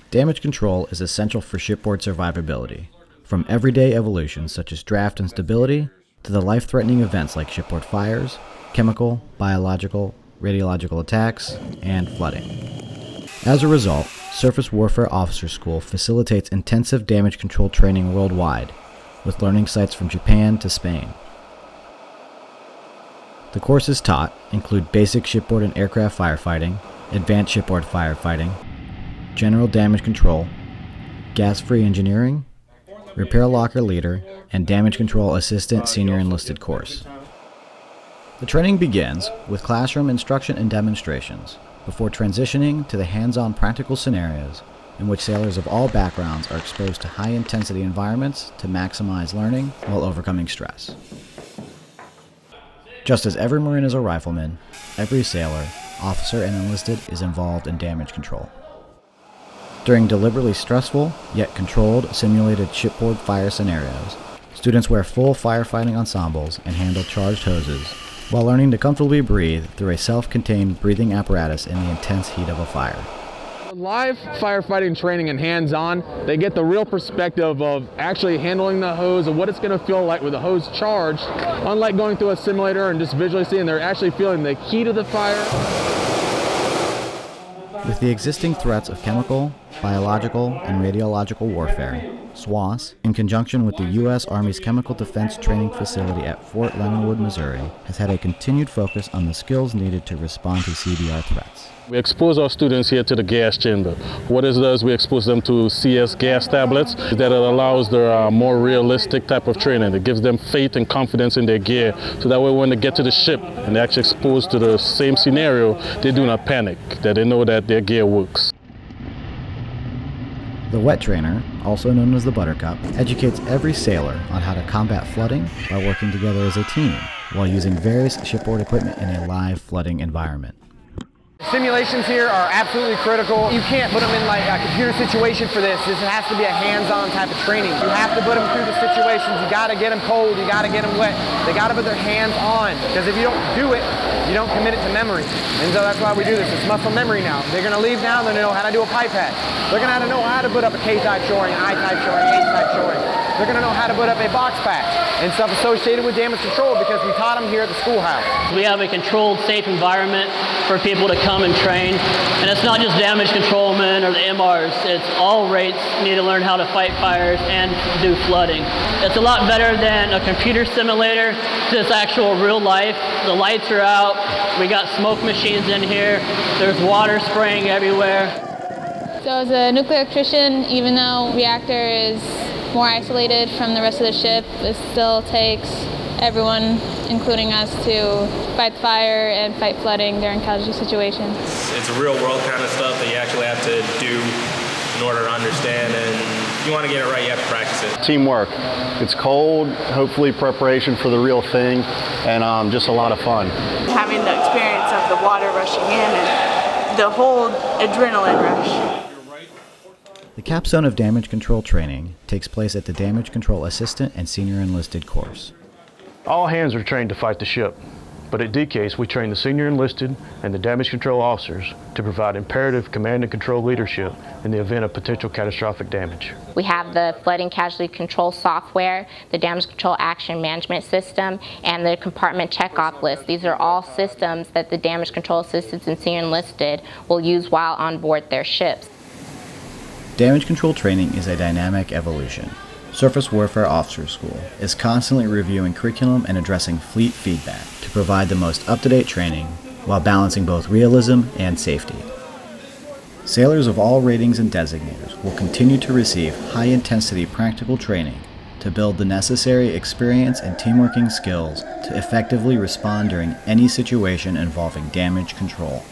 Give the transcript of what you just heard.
Damage control is essential for shipboard survivability, from everyday evolutions such as draft and stability to the life-threatening events like shipboard fires, chemical, biological, radiological attacks, and flooding. As a result, Surface Warfare Officer School facilitates intensive damage control training worldwide, with learning sites from Japan to Spain. The courses taught include basic shipboard and aircraft firefighting, advanced shipboard firefighting, general damage control, gas-free engineering, repair locker leader, and damage control assistant senior enlisted course. The training begins with classroom instruction and demonstrations before transitioning to the hands-on practical scenarios in which sailors of all backgrounds are exposed to high-intensity environments to maximize learning while overcoming stress. Just as every Marine is a rifleman, every sailor, officer, and enlisted is involved in damage control. During deliberately stressful, yet controlled, simulated shipboard fire scenarios, students wear full firefighting ensembles and handle charged hoses, while learning to comfortably breathe through a self-contained breathing apparatus in the intense heat of a fire. Live firefighting training and hands-on, they get the real perspective of actually handling the hose and what it's going to feel like with the hose charged, unlike going through a simulator and just visually seeing, they're actually feeling the heat of the fire. With the existing threats of chemical, biological, and radiological warfare, SWAS, in conjunction with the U.S. Army's Chemical Defense Training Facility at Fort Leonard Wood, Missouri, has had a continued focus on the skills needed to respond to CBR threats. We expose our students here to the gas chamber. What it does, we expose them to CS gas tablets that allows their more realistic type of training. It gives them faith and confidence in their gear, so that way when they get to the ship and they're actually exposed to the same scenario, they do not panic, that they know that their gear works. The wet trainer, also known as the Buttercup, educates every sailor on how to combat flooding by working together as a team while using various shipboard equipment in a live flooding environment. Simulations here are absolutely critical. You can't put them in like a computer situation for this. This has to be a hands-on type of training. You have to put them through the situations. You got to get them cold. You got to get them wet. They got to put their hands on, because if you don't do it, you don't commit it to memory. And so that's why we do this. It's muscle memory now. They're going to leave now, they're going to know how to do a pipette. They're going to know how to put up a K-type shoring, I-type shoring, H-type shoring. They're going to know how to put up a box patch and stuff associated with damage control, because we taught them here at the schoolhouse. We have a controlled, safe environment for people to come and train. And it's not just damage control men or the MRs, it's all rates need to learn how to fight fires and do flooding. It's a lot better than a computer simulator, it's actual real life. The lights are out, we got smoke machines in here, there's water spraying everywhere. So as a nuclear electrician, even though reactor is more isolated from the rest of the ship, it still takes everyone, including us, to fight fire and fight flooding during casualty situations. It's real world kind of stuff that you actually have to do in order to understand, and if you want to get it right, you have to practice it. Teamwork. It's cold, hopefully preparation for the real thing, and just a lot of fun. Having the experience of the water rushing in and the whole adrenaline rush. The capstone of damage control training takes place at the Damage Control Assistant and Senior Enlisted course. All hands are trained to fight the ship, but at DCASE we train the senior enlisted and the damage control officers to provide imperative command and control leadership in the event of potential catastrophic damage. We have the flooding casualty control software, the damage control action management system, and the compartment checkoff list. These are all systems that the damage control assistants and senior enlisted will use while on board their ships. Damage control training is a dynamic evolution. Surface Warfare Officer School is constantly reviewing curriculum and addressing fleet feedback to provide the most up-to-date training while balancing both realism and safety. Sailors of all ratings and designators will continue to receive high-intensity practical training to build the necessary experience and teamworking skills to effectively respond during any situation involving damage control.